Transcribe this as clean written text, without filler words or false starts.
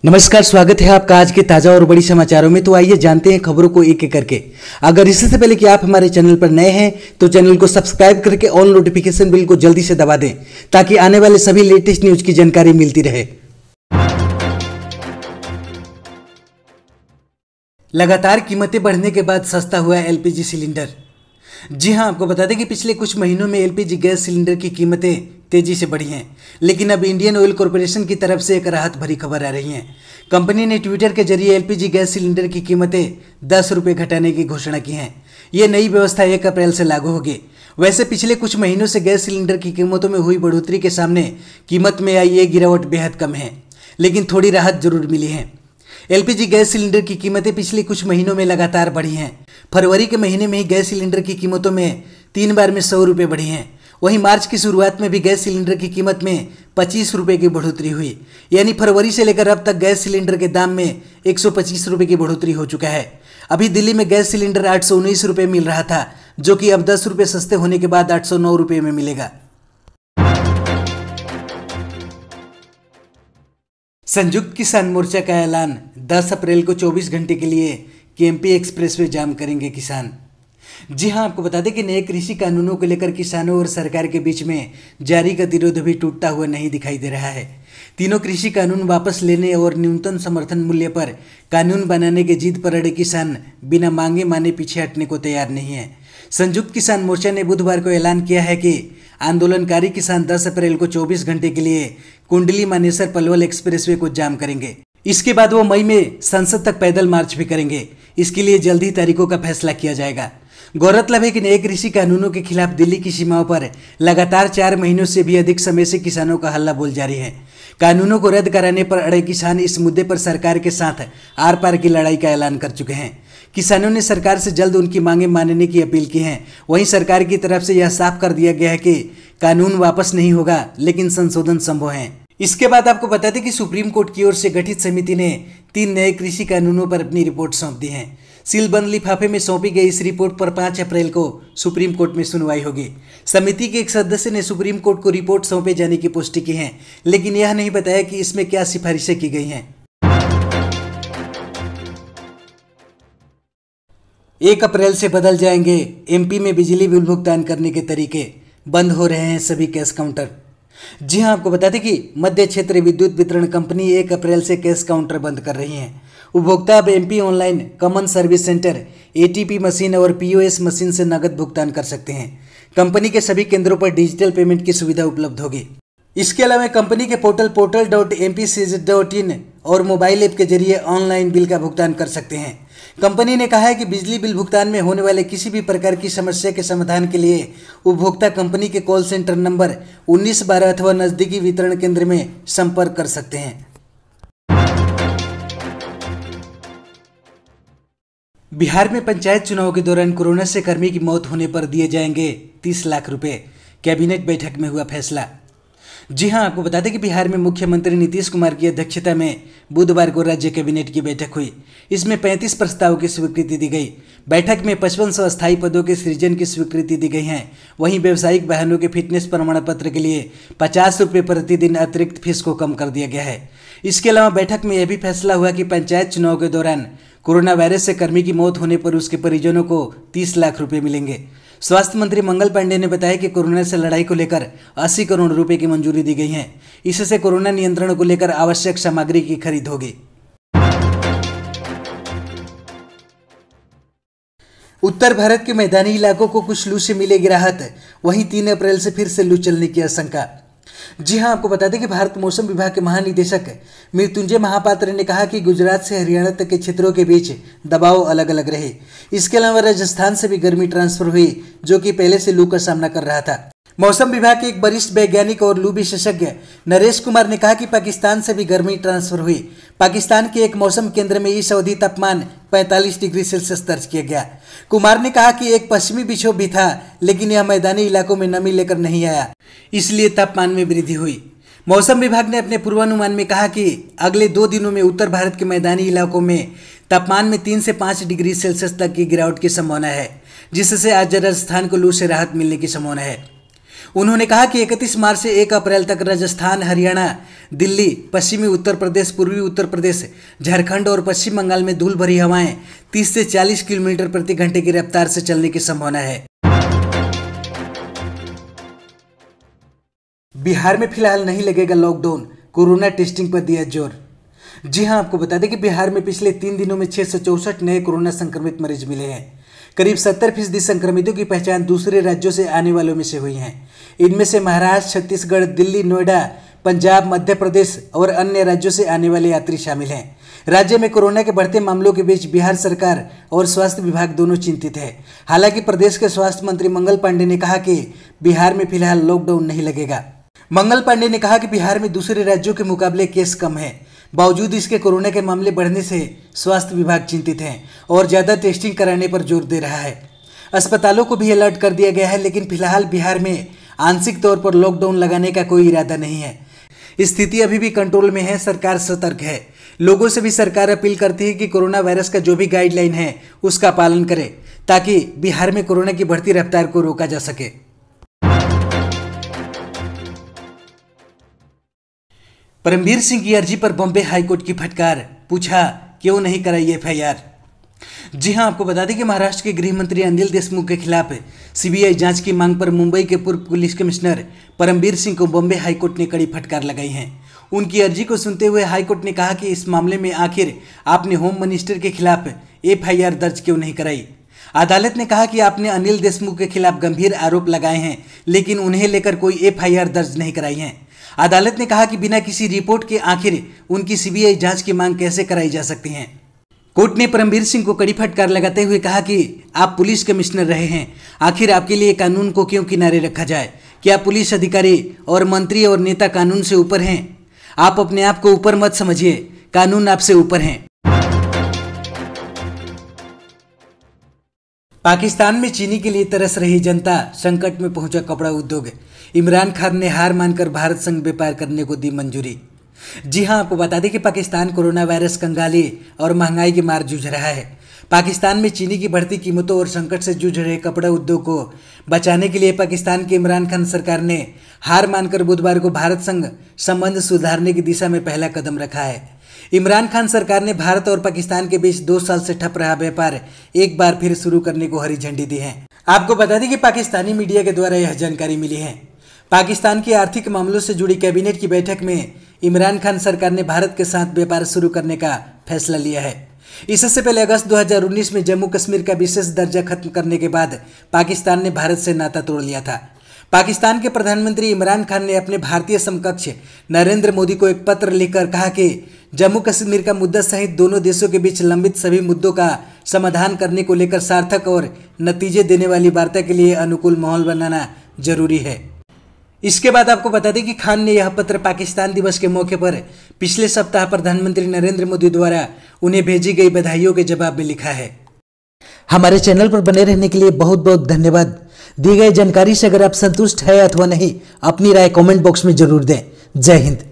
नमस्कार, स्वागत है आपका आज के ताजा और बड़ी समाचारों में। तो आइए जानते हैं खबरों को एक एक करके। अगर इससे पहले कि आप हमारे चैनल पर नए हैं तो चैनल को सब्सक्राइब करके ऑल नोटिफिकेशन बिल को जल्दी से दबा दें ताकि आने वाले सभी लेटेस्ट न्यूज की जानकारी मिलती रहे। लगातार कीमतें बढ़ने के बाद सस्ता हुआ एलपीजी सिलेंडर। जी हां, आपको बता दें कि पिछले कुछ महीनों में एलपीजी गैस सिलेंडर की कीमतें तेजी से बढ़ी हैं, लेकिन अब इंडियन ऑयल कॉरपोरेशन की तरफ से एक राहत भरी खबर आ रही है। कंपनी ने ट्विटर के जरिए एलपीजी गैस सिलेंडर की कीमतें 10 रुपये घटाने की घोषणा की है। ये नई व्यवस्था 1 अप्रैल से लागू होगी। वैसे पिछले कुछ महीनों से गैस सिलेंडर की कीमतों में हुई बढ़ोतरी के सामने कीमत में आई ये गिरावट बेहद कम है, लेकिन थोड़ी राहत जरूर मिली है। एलपीजी गैस सिलेंडर की कीमतें पिछले कुछ महीनों में लगातार बढ़ी हैं। फरवरी के महीने में ही गैस सिलेंडर की कीमतों में 3 बार में 100 रुपये बढ़ी हैं। वहीं मार्च की शुरुआत में भी गैस सिलेंडर की कीमत में 25 रुपये की बढ़ोतरी हुई। यानी फरवरी से लेकर अब तक गैस सिलेंडर के दाम में 125 रुपये की बढ़ोतरी हो चुका है। अभी दिल्ली में गैस सिलेंडर 819 रुपये मिल रहा था, जो कि अब 10 रुपये सस्ते होने के बाद 809 रुपये में मिलेगा। संयुक्त किसान मोर्चा का ऐलान, 10 अप्रैल को 24 घंटे के लिए केएमपी एक्सप्रेसवे जाम करेंगे किसान। जी हां, आपको बता दें कि नए कृषि कानूनों को लेकर किसानों और सरकार के बीच में जारी गतिरोध भी टूटता हुआ नहीं दिखाई दे रहा है। तीनों कृषि कानून वापस लेने और न्यूनतम समर्थन मूल्य पर कानून बनाने के जिद पर अड़े किसान बिना मांगे माने पीछे हटने को तैयार नहीं है। संयुक्त किसान मोर्चा ने बुधवार को ऐलान किया है कि आंदोलनकारी किसान 10 अप्रैल को 24 घंटे के लिए कुंडली मानेसर पलवल एक्सप्रेसवे को जाम करेंगे। इसके बाद वो मई में संसद तक पैदल मार्च भी करेंगे। इसके लिए जल्द ही तारीखों का फैसला किया जाएगा। गौरतलब है कि नए कृषि कानूनों के खिलाफ दिल्ली की सीमाओं पर लगातार 4 महीनों से भी अधिक समय से किसानों का हल्ला बोल जारी है। कानूनों को रद्द कराने पर अड़े किसान इस मुद्दे पर सरकार के साथ आर पार की लड़ाई का ऐलान कर चुके हैं। किसानों ने सरकार से जल्द उनकी मांगें मानने की अपील की है। वहीं सरकार की तरफ से यह साफ कर दिया गया है कि कानून वापस नहीं होगा, लेकिन संशोधन संभव है। इसके बाद आपको बता दें कि सुप्रीम कोर्ट की ओर से गठित समिति ने 3 नए कृषि कानूनों पर अपनी रिपोर्ट सौंप दी है। सीलबंद लिफाफे में सौंपी गई इस रिपोर्ट पर 5 अप्रैल को सुप्रीम कोर्ट में सुनवाई होगी। समिति के एक सदस्य ने सुप्रीम कोर्ट को रिपोर्ट सौंपे जाने की पुष्टि की है, लेकिन यह नहीं बताया कि इसमें क्या सिफारिशें की गई हैं। 1 अप्रैल से बदल जाएंगे एमपी में बिजली बिल भुगतान करने के तरीके, बंद हो रहे हैं सभी कैश काउंटर। जी हां, आपको बता दें कि मध्य क्षेत्र विद्युत वितरण कंपनी 1 अप्रैल से कैश काउंटर बंद कर रही है। उपभोक्ता अब MP online common service centre, ATP machine और पीओएस मशीन से नकद भुगतान कर सकते हैं। कंपनी के सभी केंद्रों पर डिजिटल पेमेंट की सुविधा उपलब्ध होगी। इसके अलावा कंपनी के portal.mpcz.in और मोबाइल ऐप के जरिए ऑनलाइन बिल का भुगतान कर सकते हैं। कंपनी ने कहा है कि बिजली बिल भुगतान में होने वाले किसी भी प्रकार की समस्या के समाधान के लिए उपभोक्ता कंपनी के कॉल सेंटर नंबर 1912 अथवा नजदीकी वितरण केंद्र में संपर्क कर सकते हैं। बिहार में पंचायत चुनाव के दौरान कोरोना से कर्मी की मौत होने पर दिए जाएंगे 30 लाख रुपए। कैबिनेट बैठक में हुआ फैसला। जी हां, आपको बता दें कि बिहार में मुख्यमंत्री नीतीश कुमार की अध्यक्षता में बुधवार को राज्य कैबिनेट की बैठक हुई। इसमें 35 प्रस्तावों की स्वीकृति दी गई। बैठक में 5500 अस्थायी पदों के सृजन की स्वीकृति दी गई है। वहीं व्यावसायिक वाहनों के फिटनेस प्रमाण पत्र के लिए 50 रुपये प्रतिदिन अतिरिक्त फीस को कम कर दिया गया है। इसके अलावा बैठक में यह भी फैसला हुआ कि पंचायत चुनाव के दौरान कोरोना वायरस से कर्मी की मौत होने पर उसके परिजनों को 30 लाख रुपए मिलेंगे। स्वास्थ्य मंत्री मंगल पांडे ने बताया कि कोरोना से लड़ाई को लेकर 80 करोड़ रुपए की मंजूरी दी गई है। इससे कोरोना नियंत्रण को लेकर आवश्यक सामग्री की खरीद होगी। उत्तर भारत के मैदानी इलाकों को कुछ लू से मिलेगी राहत। वहीं 3 अप्रैल से फिर से लू चलने की आशंका। जी हां, आपको बता दें कि भारत मौसम विभाग के महानिदेशक मृत्युंजय महापात्र ने कहा कि गुजरात से हरियाणा तक के क्षेत्रों के बीच दबाव अलग अलग रहे। इसके अलावा राजस्थान से भी गर्मी ट्रांसफर हुई, जो कि पहले से लू का सामना कर रहा था। मौसम विभाग के एक वरिष्ठ वैज्ञानिक और लू विशेषज्ञ नरेश कुमार ने कहा कि पाकिस्तान से भी गर्मी ट्रांसफर हुई। पाकिस्तान के एक मौसम केंद्र में इस अवधि तापमान 45 डिग्री सेल्सियस दर्ज किया गया। कुमार ने कहा कि एक पश्चिमी विक्षोभ भी था, लेकिन यह मैदानी इलाकों में नमी लेकर नहीं आया, इसलिए तापमान में वृद्धि हुई। मौसम विभाग ने अपने पूर्वानुमान में कहा कि अगले 2 दिनों में उत्तर भारत के मैदानी इलाकों में तापमान में 3 से 5 डिग्री सेल्सियस तक की गिरावट की संभावना है, जिससे आज राजस्थान को लू से राहत मिलने की संभावना है। उन्होंने कहा कि 31 मार्च से 1 अप्रैल तक राजस्थान, हरियाणा, दिल्ली, पश्चिमी उत्तर प्रदेश, पूर्वी उत्तर प्रदेश, झारखंड और पश्चिम बंगाल में धूल भरी हवाएं 30 से 40 किलोमीटर प्रति घंटे की रफ्तार से चलने की संभावना है। बिहार में फिलहाल नहीं लगेगा लॉकडाउन, कोरोना टेस्टिंग पर दिया जोर। जी हां, आपको बता दें कि बिहार में पिछले 3 दिनों में 664 नए कोरोना संक्रमित मरीज मिले हैं। करीब 70% संक्रमितों की पहचान दूसरे राज्यों से आने वालों में से हुई है। इनमें से महाराष्ट्र, छत्तीसगढ़, दिल्ली, नोएडा, पंजाब, मध्य प्रदेश और अन्य राज्यों से आने वाले यात्री शामिल हैं। राज्य में कोरोना के बढ़ते मामलों के बीच बिहार सरकार और स्वास्थ्य विभाग दोनों चिंतित है। हालांकि प्रदेश के स्वास्थ्य मंत्री मंगल पांडे ने कहा कि बिहार में फिलहाल लॉकडाउन नहीं लगेगा। मंगल पांडे ने कहा कि बिहार में दूसरे राज्यों के मुकाबले केस कम है। बावजूद इसके कोरोना के मामले बढ़ने से स्वास्थ्य विभाग चिंतित है और ज़्यादा टेस्टिंग कराने पर जोर दे रहा है। अस्पतालों को भी अलर्ट कर दिया गया है, लेकिन फिलहाल बिहार में आंशिक तौर पर लॉकडाउन लगाने का कोई इरादा नहीं है। स्थिति अभी भी कंट्रोल में है, सरकार सतर्क है। लोगों से भी सरकार अपील करती है कि कोरोना वायरस का जो भी गाइडलाइन है उसका पालन करें, ताकि बिहार में कोरोना की बढ़ती रफ्तार को रोका जा सके। परमबीर सिंह की अर्जी पर बॉम्बे हाईकोर्ट की फटकार, पूछा क्यों नहीं कराई एफआईआर। जी हां, आपको बता दें कि महाराष्ट्र के गृह मंत्री अनिल देशमुख के खिलाफ सीबीआई जांच की मांग पर मुंबई के पूर्व पुलिस कमिश्नर परमबीर सिंह को बॉम्बे हाईकोर्ट ने कड़ी फटकार लगाई है। उनकी अर्जी को सुनते हुए हाईकोर्ट ने कहा कि इस मामले में आखिर आपने होम मिनिस्टर के खिलाफ एफआईआर दर्ज क्यों नहीं कराई। अदालत ने कहा कि आपने अनिल देशमुख के खिलाफ गंभीर आरोप लगाए हैं, लेकिन उन्हें लेकर कोई एफआईआर दर्ज नहीं कराई है। अदालत ने कहा कि बिना किसी रिपोर्ट के आखिर उनकी सीबीआई जांच की मांग कैसे कराई जा सकती है। कोर्ट ने परमबीर सिंह को कड़ी फटकार लगाते हुए कहा कि आप पुलिस कमिश्नर रहे हैं, आखिर आपके लिए कानून को क्यों किनारे रखा जाए। क्या पुलिस अधिकारी और मंत्री और नेता कानून से ऊपर हैं? आप अपने आप को ऊपर मत समझिए, कानून आपसे ऊपर है। पाकिस्तान में चीनी के लिए तरस रही जनता, संकट में पहुंचा कपड़ा उद्योग। इमरान खान ने हार मानकर भारत संग व्यापार करने को दी मंजूरी। जी हां, आपको बता दें कि पाकिस्तान कोरोना वायरस, कंगाली और महंगाई की मार जूझ रहा है। पाकिस्तान में चीनी की बढ़ती कीमतों और संकट से जूझ रहे कपड़ा उद्योग को बचाने के लिए पाकिस्तान की इमरान खान सरकार ने हार मानकर बुधवार को भारत संग संबंध सुधारने की दिशा में पहला कदम रखा है। इमरान खान सरकार ने भारत और पाकिस्तान के बीच 2 साल से ठप रहा व्यापार एक बार फिर शुरू करने को हरी झंडी दी है। आपको बता दें कि पाकिस्तानी मीडिया के द्वारा यह जानकारी मिली है। पाकिस्तान के आर्थिक मामलों से जुड़ी कैबिनेट की बैठक में इमरान खान सरकार ने भारत के साथ व्यापार शुरू करने का फैसला लिया है। इससे पहले अगस्त 2019 में जम्मू कश्मीर का विशेष दर्जा खत्म करने के बाद पाकिस्तान ने भारत से नाता तोड़ लिया था। पाकिस्तान के प्रधानमंत्री इमरान खान ने अपने भारतीय समकक्ष नरेंद्र मोदी को एक पत्र लिखकर कहा कि जम्मू कश्मीर का मुद्दा सहित दोनों देशों के बीच लंबित सभी मुद्दों का समाधान करने को लेकर सार्थक और नतीजे देने वाली वार्ता के लिए अनुकूल माहौल बनाना जरूरी है। इसके बाद आपको बता दें कि खान ने यह पत्र पाकिस्तान दिवस के मौके पर पिछले सप्ताह प्रधानमंत्री नरेंद्र मोदी द्वारा उन्हें भेजी गई बधाइयों के जवाब में लिखा है। हमारे चैनल पर बने रहने के लिए बहुत बहुत धन्यवाद। दी गई जानकारी से अगर आप संतुष्ट है अथवा नहीं, अपनी राय कमेंट बॉक्स में जरूर दें। जय हिंद।